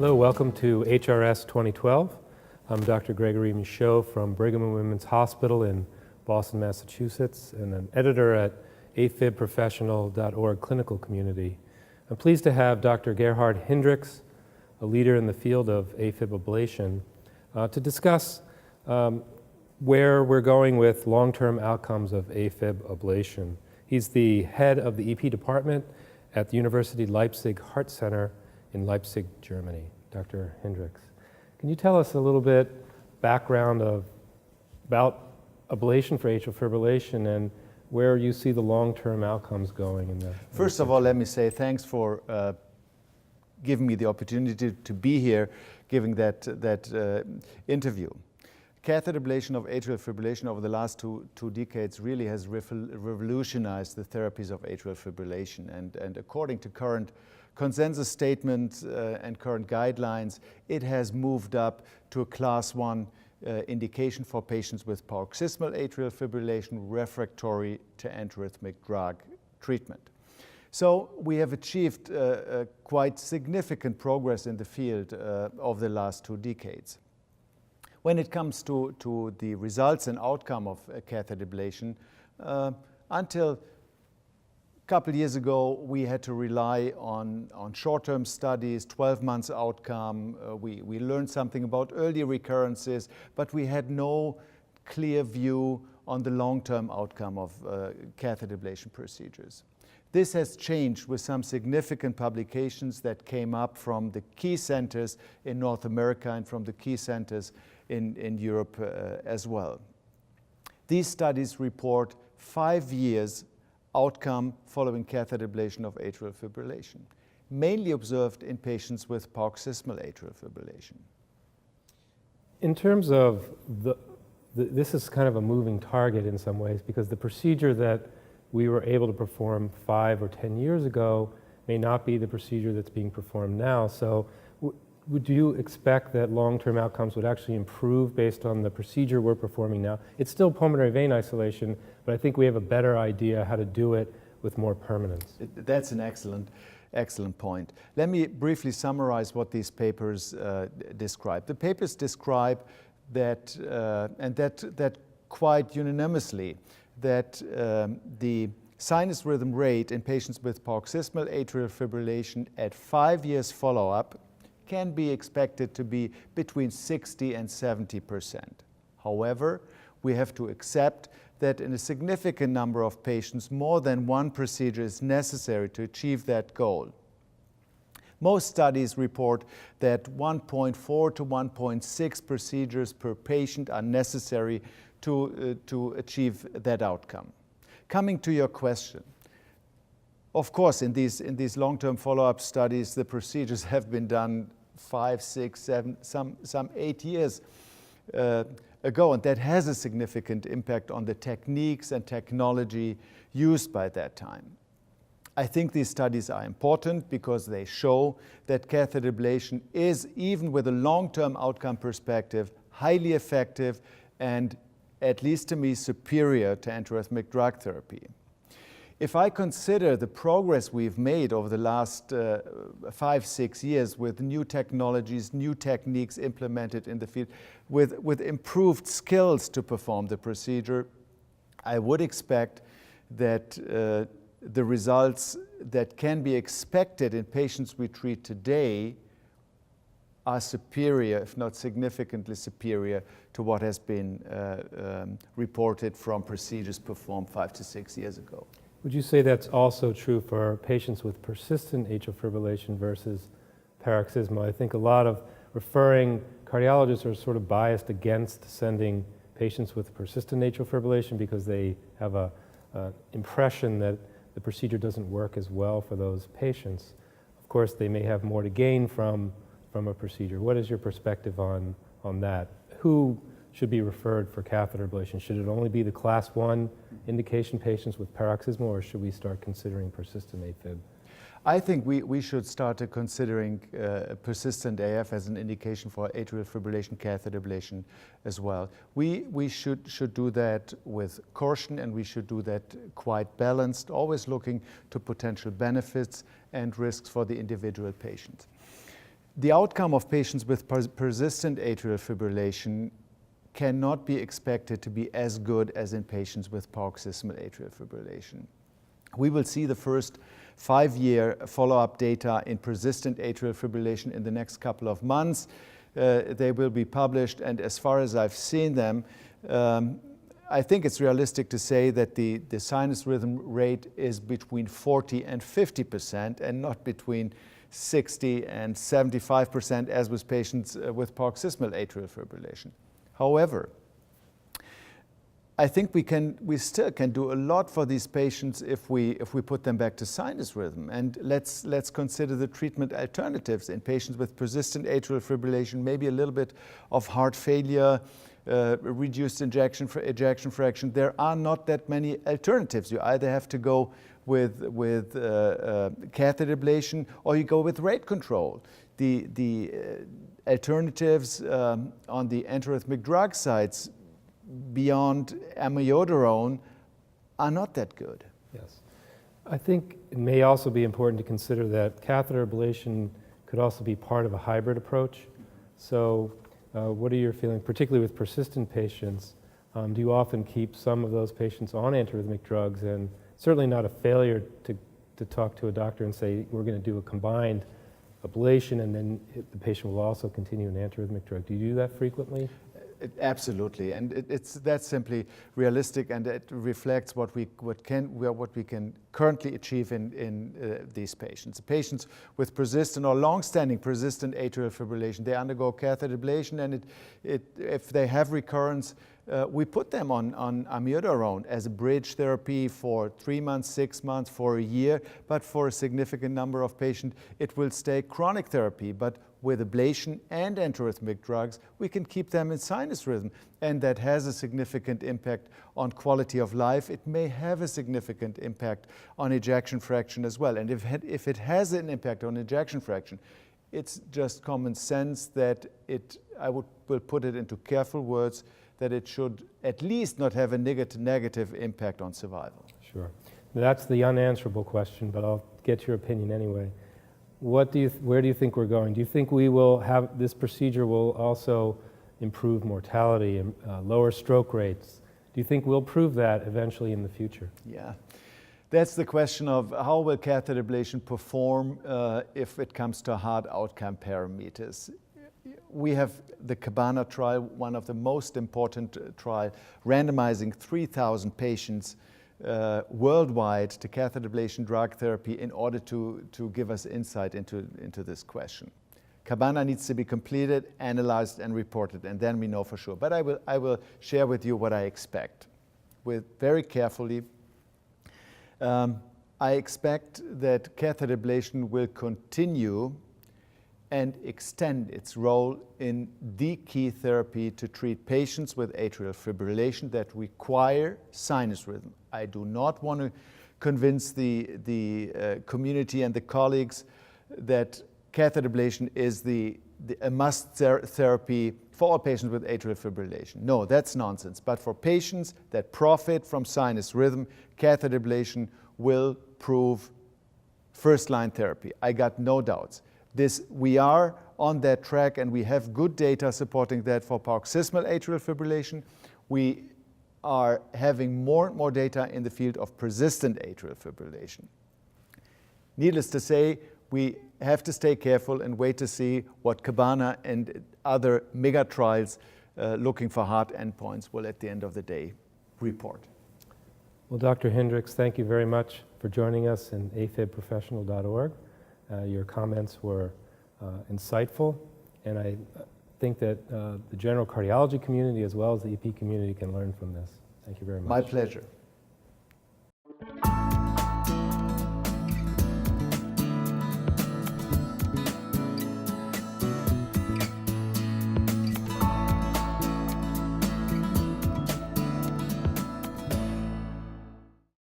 Hello, welcome to HRS 2012. I'm Dr. Gregory Michaud from Brigham and Women's Hospital in Boston, Massachusetts, and an editor at afibprofessional.org clinical community. I'm pleased to have Dr. Gerhard Hindricks, a leader in the field of AFib ablation, to discuss where we're going with long-term outcomes of AFib ablation. He's the head of the EP department at the University Leipzig Heart Center in Leipzig, Germany. Dr. Hindricks, can you tell us a little bit background about ablation for atrial fibrillation and where you see the long-term outcomes going in the... First of all, let me say thanks for giving me the opportunity to be here, giving that interview. Catheter ablation of atrial fibrillation over the last two decades really has revolutionized the therapies of atrial fibrillation. And according to current consensus statements and current guidelines, it has moved up to a class 1 indication for patients with paroxysmal atrial fibrillation refractory to antiarrhythmic drug treatment. So we have achieved quite significant progress in the field over the last 2 decades. When it comes to the results and outcome of catheter ablation, until a couple years ago, we had to rely on short-term studies, 12 months outcome. We learned something about early recurrences, but we had no clear view on the long-term outcome of catheter ablation procedures. This has changed with some significant publications that came up from the key centers in North America and from the key centers in Europe as well. These studies report 5 years outcome following catheter ablation of atrial fibrillation, mainly observed in patients with paroxysmal atrial fibrillation. In terms of this is kind of a moving target in some ways, because the procedure that we were able to perform 5 or 10 years ago may not be the procedure that's being performed now. So would you expect that long-term outcomes would actually improve based on the procedure we're performing now? It's still pulmonary vein isolation, but I think we have a better idea how to do it with more permanence. That's an excellent point. Let me briefly summarize what these papers describe. The papers describe that, and that quite unanimously, that the sinus rhythm rate in patients with paroxysmal atrial fibrillation at 5 years follow-up can be expected to be between 60 and 70%. However, we have to accept that in a significant number of patients, more than one procedure is necessary to achieve that goal. Most studies report that 1.4 to 1.6 procedures per patient are necessary to achieve that outcome. Coming to your question, of course, in these long-term follow-up studies, the procedures have been done 5, 6, 7, some 8 years ago, and that has a significant impact on the techniques and technology used by that time. I think these studies are important because they show that catheter ablation is, even with a long-term outcome perspective, highly effective and, at least to me, superior to antiarrhythmic drug therapy. If I consider the progress we've made over the last 5, 6 years with new technologies, new techniques implemented in the field, with improved skills to perform the procedure, I would expect that the results that can be expected in patients we treat today are superior, if not significantly superior, to what has been reported from procedures performed 5 to 6 years ago. Would you say that's also true for patients with persistent atrial fibrillation versus paroxysmal? I think a lot of referring cardiologists are sort of biased against sending patients with persistent atrial fibrillation because they have an impression that the procedure doesn't work as well for those patients. Of course, they may have more to gain from a procedure. What is your perspective on that? Who should be referred for catheter ablation? Should it only be the class 1 indication patients with paroxysmal, or should we start considering persistent AFib? I think we should start considering persistent AF as an indication for atrial fibrillation catheter ablation as well. We should do that with caution, and we should do that quite balanced, always looking to potential benefits and risks for the individual patient. The outcome of patients with persistent atrial fibrillation cannot be expected to be as good as in patients with paroxysmal atrial fibrillation. We will see the first 5-year follow-up data in persistent atrial fibrillation in the next couple of months. They will be published, and as far as I've seen them, I think it's realistic to say that the sinus rhythm rate is between 40 and 50% and not between 60 and 75% as with patients with paroxysmal atrial fibrillation. However, I think we still can do a lot for these patients if we put them back to sinus rhythm. And let's consider the treatment alternatives in patients with persistent atrial fibrillation, maybe a little bit of heart failure, reduced ejection fraction. There are not that many alternatives. You either have to go with catheter ablation or you go with rate control. The alternatives on the antiarrhythmic drug sides beyond amiodarone are not that good. Yes. I think it may also be important to consider that catheter ablation could also be part of a hybrid approach. So what are your feelings, particularly with persistent patients? Do you often keep some of those patients on antiarrhythmic drugs? And certainly not a failure to talk to a doctor and say, we're going to do a combined ablation and then the patient will also continue an antiarrhythmic drug. Do you do that frequently? Absolutely, and that's simply realistic, and it reflects what we can currently achieve in these patients. Patients with persistent or long-standing persistent atrial fibrillation, they undergo catheter ablation, and if they have recurrence, we put them on amiodarone as a bridge therapy for 3 months, 6 months, for a year, but for a significant number of patients, it will stay chronic therapy. But with ablation and antiarrhythmic drugs, we can keep them in sinus rhythm, and that has a significant impact on quality of life. It may have a significant impact on ejection fraction as well. And if it has an impact on ejection fraction, it's just common sense that will put it into careful words, that it should at least not have a negative impact on survival. Sure. That's the unanswerable question, but I'll get your opinion anyway. Where do you think we're going? Do you think we will have this procedure will also improve mortality and lower stroke rates? Do you think we'll prove that eventually in the future? Yeah, that's the question of how will catheter ablation perform if it comes to hard outcome parameters. We have the Cabana trial, one of the most important trials, randomizing 3,000 patients worldwide to catheter ablation drug therapy in order to give us insight into this question. Cabana needs to be completed, analyzed, and reported, and then we know for sure. But I will share with you what I expect. Very carefully, I expect that catheter ablation will continue and extend its role in the key therapy to treat patients with atrial fibrillation that require sinus rhythm. I do not want to convince the community and the colleagues that catheter ablation is a must therapy for all patients with atrial fibrillation. No, that's nonsense. But for patients that profit from sinus rhythm, catheter ablation will prove first-line therapy. I got no doubts. We are on that track, and we have good data supporting that for paroxysmal atrial fibrillation. We are having more and more data in the field of persistent atrial fibrillation. Needless to say, we have to stay careful and wait to see what Cabana and other mega trials looking for hard endpoints will at the end of the day report. Well, Dr. Hindricks, thank you very much for joining us in afibprofessional.org. Your comments were insightful, and I think that the general cardiology community as well as the EP community can learn from this. Thank you very much. My pleasure.